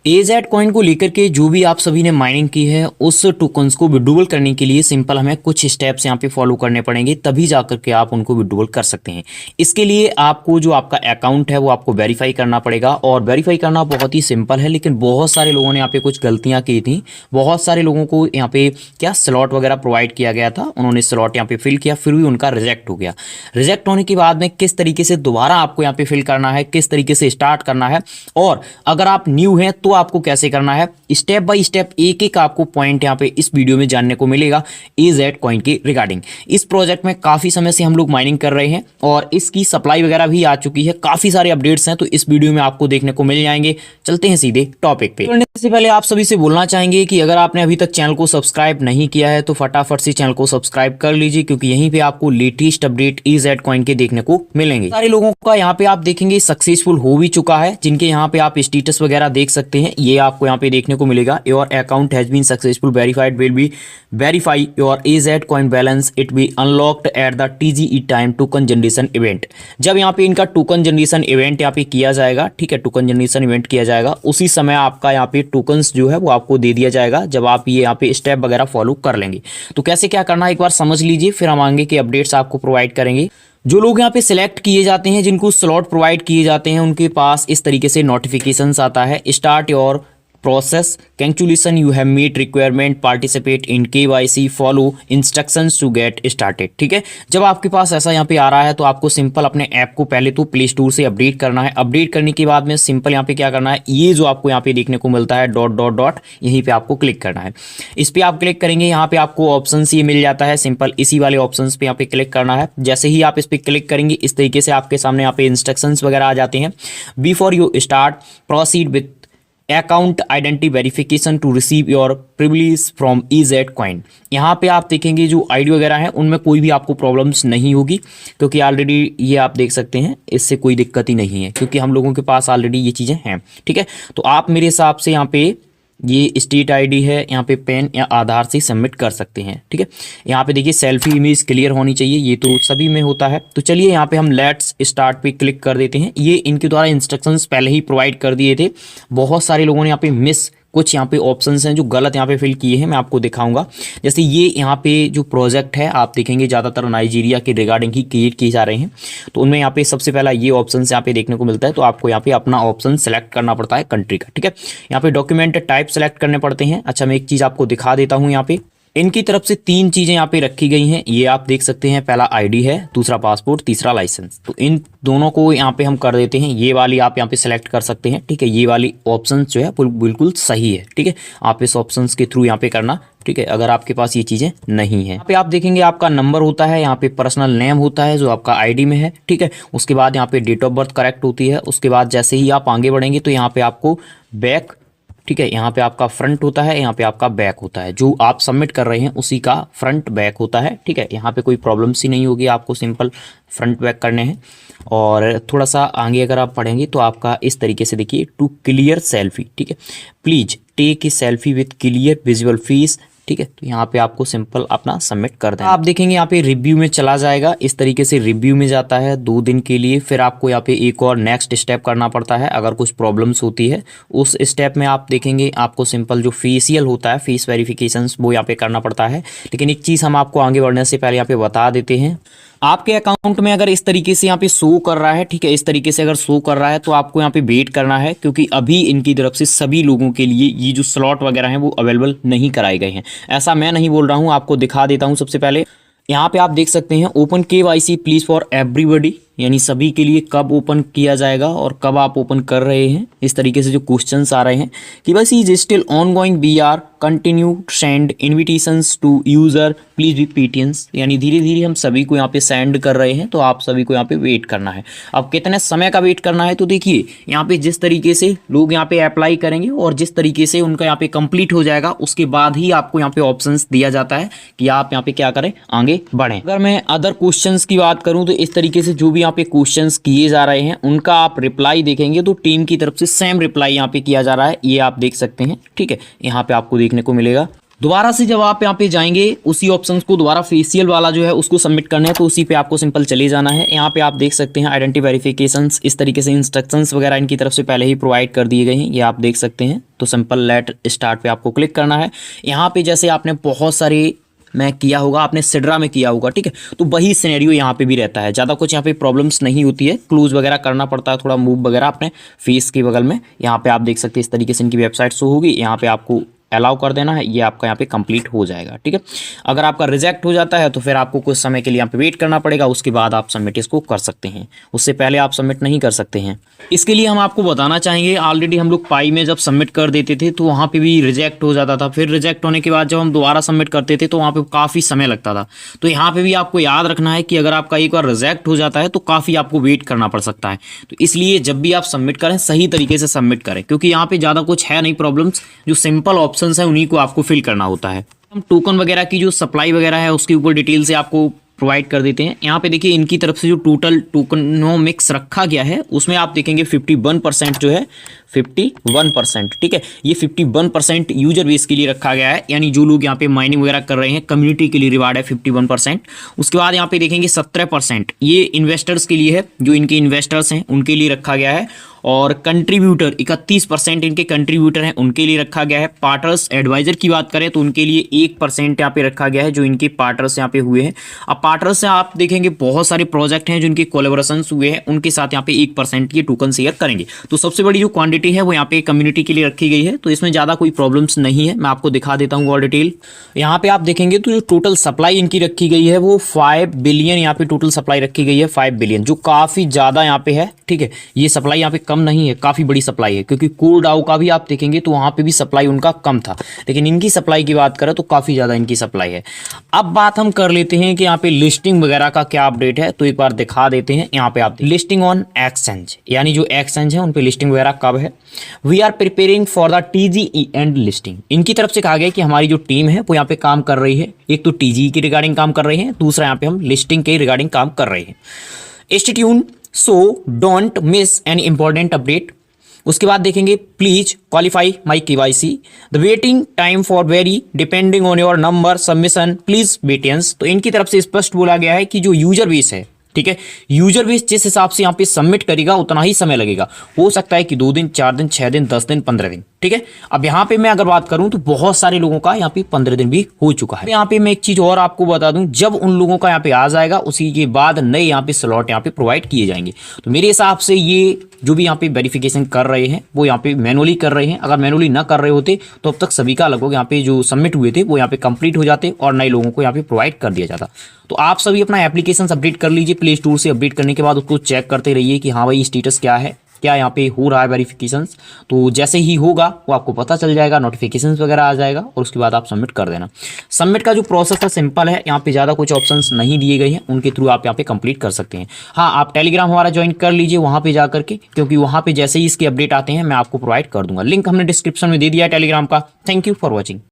Aged coin को लेकर के जो भी आप सभी ने माइनिंग की है उस टोकन्स को विड्रॉल करने के लिए सिंपल हमें कुछ स्टेप्स यहाँ पे फॉलो करने पड़ेंगे, तभी जाकर के आप उनको विड्रॉल कर सकते हैं। इसके लिए आपको जो आपका अकाउंट है वो आपको वेरीफाई करना पड़ेगा, और वेरीफाई करना बहुत ही सिंपल है, लेकिन बहुत सारे लोगों ने यहाँ पे कुछ गलतियाँ की थी। बहुत सारे लोगों को यहाँ पे क्या स्लॉट वगैरह प्रोवाइड किया गया था, उन्होंने स्लॉट यहाँ पे फिल किया, फिर भी उनका रिजेक्ट हो गया। रिजेक्ट होने के बाद में किस तरीके से दोबारा आपको यहाँ पे फिल करना है, किस तरीके से स्टार्ट करना है, और अगर आप न्यू हैं तो आपको कैसे करना है, स्टेप बाय स्टेप एक एक आपको पॉइंट यहाँ पे इस वीडियो में जानने को मिलेगा एजेड कॉइन के रिगार्डिंग। इस प्रोजेक्ट में काफी समय से हम लोग माइनिंग कर रहे हैं और इसकी सप्लाई वगैरह भी आ चुकी है, काफी सारे अपडेट्स हैं, तो इस वीडियो में आपको देखने को मिल जाएंगे। चलते हैं सीधे टॉपिक पे। इससे पहले आप सभी से बोलना चाहेंगे कि अगर आपने अभी तक चैनल को सब्सक्राइब नहीं किया है तो फटाफट से चैनल को सब्सक्राइब कर लीजिए, क्योंकि यहीं पे आपको लेटेस्ट अपडेट एजेड कॉइन के देखने को मिलेंगे। सारे लोगों का यहाँ पे आप देखेंगे सक्सेसफुल हो भी चुका है, जिनके यहाँ पे आप स्टेटस वगैरह देख सकते हैं, ये आपको यहाँ पे देखने को मिलेगा। Your account has been successful verified, will be verify your AZ coin balance, it be unlocked at the TGE time token generation event. जब यहाँ पे इनका टोकन जनरेशन इवेंट यहाँ पे किया जाएगा, ठीक है, टोकन जनरेशन इवेंट किया जाएगा, उसी समय आपका यहाँ पे टोकन्स जो है वो आपको दे दिया जाएगा, जब आप ये यहाँ पे स्टेप वगैरह फॉलो कर लेंगे। तो कैसे क्या करना है एक बार समझ लीजिए, फिर हम आगे के अपडेट्स आपको प्रोवाइड करेंगे। जो लोग यहाँ पे सिलेक्ट किए जाते हैं, जिनको स्लॉट प्रोवाइड किए जाते हैं, उनके पास इस तरीके से नोटिफिकेशंस आता है, start your process, congratulation you have meet requirement, participate in KYC, follow instructions to get started. ठीक है, जब आपके पास ऐसा यहाँ पे आ रहा है तो आपको सिंपल अपने ऐप को पहले तो प्ले स्टोर से अपडेट करना है। अपडेट करने के बाद में सिंपल यहाँ पे क्या करना है, ये जो आपको यहाँ पे देखने को मिलता है डॉट डॉट डॉट, यहीं पे आपको क्लिक करना है। इस पर आप क्लिक करेंगे, यहाँ पे आपको ऑप्शन ये मिल जाता है, सिंपल इसी वाले ऑप्शन पे यहाँ पे क्लिक करना है। जैसे ही आप इस पर क्लिक करेंगे इस तरीके से आपके सामने यहाँ पे इंस्ट्रक्शंस वगैरह आ जाते हैं। Before you start proceed with account identity verification to receive your privilege from AZ coin. यहाँ पे आप देखेंगे जो आईडी वगैरह है उनमें कोई भी आपको प्रॉब्लम्स नहीं होगी, क्योंकि ऑलरेडी ये आप देख सकते हैं, इससे कोई दिक्कत ही नहीं है, क्योंकि हम लोगों के पास ऑलरेडी ये चीज़ें हैं। ठीक है, तो आप मेरे हिसाब से यहाँ पे ये स्टेट आईडी है, यहाँ पे पेन या आधार से सबमिट कर सकते हैं। ठीक है, यहाँ पे देखिए सेल्फी इमेज क्लियर होनी चाहिए, ये तो सभी में होता है। तो चलिए यहाँ पे हम लेट्स स्टार्ट पे क्लिक कर देते हैं। ये इनके द्वारा इंस्ट्रक्शंस पहले ही प्रोवाइड कर दिए थे, बहुत सारे लोगों ने यहाँ पे मिस कुछ यहाँ पे ऑप्शंस हैं जो गलत यहाँ पे फिल किए हैं, मैं आपको दिखाऊंगा। जैसे ये यहाँ पे जो प्रोजेक्ट है आप देखेंगे ज़्यादातर नाइजीरिया के रिगार्डिंग ही क्रिएट किए जा रहे हैं, तो उनमें यहाँ पे सबसे पहला ये ऑप्शन यहाँ पे देखने को मिलता है। तो आपको यहाँ पे अपना ऑप्शन सेलेक्ट करना पड़ता है कंट्री का। ठीक है, यहाँ पे डॉक्यूमेंट टाइप सेलेक्ट करने पड़ते हैं। अच्छा, मैं एक चीज़ आपको दिखा देता हूँ, यहाँ पे इनकी तरफ से 3 चीज़ें यहाँ पे रखी गई हैं, ये आप देख सकते हैं। पहला आईडी है, दूसरा पासपोर्ट, तीसरा लाइसेंस। तो इन दोनों को यहाँ पे हम कर देते हैं, ये वाली आप यहाँ पे सेलेक्ट कर सकते हैं। ठीक है, ये वाली ऑप्शन जो है बिल्कुल सही है। ठीक है, आप इस ऑप्शन के थ्रू यहाँ पे करना। ठीक है, अगर आपके पास ये चीज़ें नहीं है, यहाँ पे आप देखेंगे आपका नंबर होता है, यहाँ पे पर्सनल नेम होता है जो आपका आईडी में है। ठीक है, उसके बाद यहाँ पे डेट ऑफ बर्थ करेक्ट होती है। उसके बाद जैसे ही आप आगे बढ़ेंगे तो यहाँ पे आपको बैक, ठीक है, यहाँ पे आपका फ्रंट होता है, यहाँ पे आपका बैक होता है, जो आप सबमिट कर रहे हैं उसी का फ्रंट बैक होता है। ठीक है, यहाँ पे कोई प्रॉब्लम्स ही नहीं होगी, आपको सिंपल फ्रंट बैक करने हैं। और थोड़ा सा आगे अगर आप पढ़ेंगे तो आपका इस तरीके से देखिए, टू क्लियर सेल्फी। ठीक है, please take a selfie with clear visual face. ठीक है, तो यहाँ पे आपको सिंपल अपना सबमिट कर देना। आप देखेंगे यहाँ पे रिव्यू में चला जाएगा, इस तरीके से रिव्यू में जाता है 2 दिन के लिए। फिर आपको यहाँ पे एक और नेक्स्ट स्टेप करना पड़ता है, अगर कुछ प्रॉब्लम्स होती है उस स्टेप में आप देखेंगे आपको सिंपल जो फेशियल होता है, फेस वेरिफिकेशंस, वो यहाँ पे करना पड़ता है। लेकिन एक चीज़ हम आपको आगे बढ़ने से पहले यहाँ पे बता देते हैं, आपके अकाउंट में अगर इस तरीके से यहाँ पे शो कर रहा है, ठीक है, इस तरीके से अगर शो कर रहा है तो आपको यहाँ पे वेट करना है, क्योंकि अभी इनकी तरफ से सभी लोगों के लिए ये जो स्लॉट वगैरह हैं वो अवेलेबल नहीं कराए गए हैं। ऐसा मैं नहीं बोल रहा हूँ, आपको दिखा देता हूँ। सबसे पहले यहाँ पे आप देख सकते हैं open KYC please for everybody, यानी सभी के लिए कब ओपन किया जाएगा और कब आप ओपन कर रहे हैं, इस तरीके से जो क्वेश्चंस आ रहे हैं कि बस is still ongoing, we are continue send invitations to user please be patience, यानी धीरे धीरे हम सभी को यहाँ पे सेंड कर रहे हैं, तो आप सभी को यहाँ पे वेट करना है। अब कितने समय का वेट करना है, तो देखिए यहाँ पे जिस तरीके से लोग यहाँ पे अप्लाई करेंगे और जिस तरीके से उनका यहाँ पे कंप्लीट हो जाएगा उसके बाद ही आपको यहाँ पे ऑप्शंस दिया जाता है कि आप यहाँ पे क्या करें, आगे बढ़ें। अगर मैं अदर क्वेश्चंस की बात करूँ तो इस तरीके से जो भी यहाँ पे क्वेश्चंस किए जा रहे हैं उनका आप रिप्लाई देखेंगे तो टीम की तरफ से सेम रिप्लाई यहाँ पे किया जा रहा है, ये आप देख सकते हैं। ठीक है, यहाँ पे आपको देखने को मिलेगा। दोबारा से जब आप यहाँ पे जाएंगे उसी ऑप्शंस को दोबारा फेशियल वाला जो है उसको सबमिट करना है, तो उसी पे आपको सिंपल चले जाना है। यहाँ पे आप देख सकते हैं आइडेंटिटी वेरिफिकेशंस, इस तरीके से इंस्ट्रक्शंस वगैरह इनकी तरफ से पहले ही प्रोवाइड कर दिए गए हैं, ये आप देख सकते हैं। तो सिंपल लेट स्टार्ट पे आपको क्लिक करना है। यहाँ पे जैसे आपने बहुत सारे मैं किया होगा, आपने सिड्रा में किया होगा, ठीक है, तो वही सिनेरियो यहाँ पे भी रहता है। ज़्यादा कुछ यहाँ पे प्रॉब्लम्स नहीं होती है, क्लोज वगैरह करना पड़ता है, थोड़ा मूव वगैरह अपने फेस के बगल में। यहाँ पे आप देख सकते हैं इस तरीके से इनकी वेबसाइट शो होगी, यहाँ पे आपको अलाउ कर देना है, ये आपका यहाँ पे कंप्लीट हो जाएगा, ठीक है। अगर आपका रिजेक्ट हो जाता है तो फिर आपको कुछ समय के लिए यहाँ पे वेट करना पड़ेगा, उसके बाद आप सबमिट इसको कर सकते हैं, उससे पहले आप सबमिट नहीं कर सकते हैं। इसके लिए हम आपको बताना चाहेंगे, ऑलरेडी हम लोग पाई में जब सबमिट कर देते थे तो वहाँ पे भी रिजेक्ट हो जाता था, फिर रिजेक्ट होने के बाद जब हम दोबारा सबमिट करते थे तो वहाँ पे काफ़ी समय लगता था। तो यहाँ पे भी आपको याद रखना है कि अगर आपका एक बार रिजेक्ट हो जाता है तो काफ़ी आपको वेट करना पड़ सकता है। तो इसलिए जब भी आप सबमिट करें सही तरीके से सबमिट करें, क्योंकि यहाँ पे ज़्यादा कुछ है नहीं प्रॉब्लम्स, जो सिंपल ऑप्शन है उन्हीं को आपको फिल करना होता है। हम टोकन वगैरह की जो सप्लाई वगैरह है उसके ऊपर डिटेल से आपको प्रोवाइड कर देते हैं। यहाँ पे देखिए इनकी तरफ से जो टोटल टोकनोमिक्स रखा गया है उसमें आप देखेंगे 51% जो है 51%, ठीक है, ये 51% यूजर बेस के लिए रखा गया है, यानी जो लोग यहाँ पे माइनिंग वगैरह कर रहे हैं कम्युनिटी के लिए रिवार्ड है 51%। उसके बाद यहाँ पे देखेंगे 17% ये इन्वेस्टर्स के लिए है, जो इनके इन्वेस्टर्स हैं उनके लिए रखा गया है। और कंट्रीब्यूटर 31% इनके कंट्रीब्यूटर हैं उनके लिए रखा गया है। पार्टनर्स एडवाइजर की बात करें तो उनके लिए 1% यहाँ पे रखा गया है, जो इनके पार्टनर्स यहाँ पे हुए हैं। अब पार्टनर्स से आप देखेंगे बहुत सारे प्रोजेक्ट हैं जो इनके कोलैबोरेशंस हुए हैं, उनके साथ यहाँ पे 1% ये टोकन शेयर करेंगे। तो सबसे बड़ी जो क्वांटिटी है वो यहाँ पे कम्युनिटी के लिए रखी गई है, तो इसमें ज़्यादा कोई प्रॉब्लम्स नहीं है। मैं आपको दिखा देता हूँ और डिटेल। यहाँ पे आप देखेंगे तो जो टोटल सप्लाई इनकी रखी गई है वो 5 बिलियन यहाँ पे टोटल सप्लाई रखी गई है, 5 बिलियन, जो काफ़ी ज़्यादा यहाँ पे है, ठीक है। ये सप्लाई यहाँ पे कम नहीं है, काफ़ी बड़ी सप्लाई है, क्योंकि कोरडाओ का भी आप देखेंगे तो वहाँ पे भी सप्लाई उनका कम था, लेकिन इनकी सप्लाई की बात करें तो काफ़ी ज़्यादा इनकी सप्लाई है। अब बात हम कर लेते हैं कि यहाँ पे लिस्टिंग वगैरह का क्या अपडेट है, तो एक बार दिखा देते हैं। यहाँ पे आप लिस्टिंग ऑन एक्सचेंज, यानी जो एक्सचेंज है उन पे लिस्टिंग वगैरह कब है। We are preparing for the TGE and listing. इनकी तरफ से कहा गया कि हमारी जो टीम है वो यहाँ पे काम कर रही है, एक तो TGE की रिगार्डिंग काम कर रही है, दूसरा यहाँ पे हम लिस्टिंग के रिगार्डिंग काम कर रहे हैं। Stay tune so don't miss any important update. उसके बाद देखेंगे please qualify my KYC, the waiting time for vary depending on your number submission please patience. तो इनकी तरफ से स्पष्ट बोला गया है कि जो यूजर बेस है, ठीक है, यूजर बेस जिस हिसाब से यहाँ पे सबमिट करेगा उतना ही समय लगेगा। हो सकता है कि 2 दिन, 4 दिन, 6 दिन, 10 दिन, 15 दिन, ठीक है। अब यहाँ पे मैं अगर बात करूं तो बहुत सारे लोगों का यहाँ पे 15 दिन भी हो चुका है। यहाँ पे मैं एक चीज और आपको बता दूं, जब उन लोगों का यहाँ पे आ जाएगा उसी के बाद नए यहाँ पे स्लॉट यहाँ पे प्रोवाइड किए जाएंगे। तो मेरे हिसाब से ये जो भी यहाँ पे वेरिफिकेशन कर रहे हैं वो यहाँ पे मैनुअली कर रहे हैं। अगर मैनुअली ना कर रहे होते तो अब तक सभी का लगभग यहाँ पे जो सबमिट हुए थे वो यहाँ पे कंप्लीट हो जाते और नए लोगों को यहाँ पे प्रोवाइड कर दिया जाता। तो आप सभी अपना एप्लीकेशन अपडेट कर लीजिए, प्ले स्टोर से अपडेट करने के बाद उसको चेक करते रहिए कि हाँ भाई स्टेटस क्या है, क्या यहाँ पे हो रहा है वेरिफिकेशंस। तो जैसे ही होगा वो आपको पता चल जाएगा, नोटिफिकेशंस वगैरह आ जाएगा और उसके बाद आप सबमिट कर देना। सबमिट का जो प्रोसेस है सिंपल है, यहाँ पे ज़्यादा कुछ ऑप्शंस नहीं दिए गए हैं, उनके थ्रू आप यहाँ पे कंप्लीट कर सकते हैं। हाँ, आप टेलीग्राम हमारा ज्वाइन कर लीजिए वहाँ पे जा करके, क्योंकि वहाँ पे जैसे ही इसके अपडेट आते हैं मैं आपको प्रोवाइड कर दूंगा। लिंक हमने डिस्क्रिप्शन में दे दिया है टेलीग्राम का। Thank you for watching.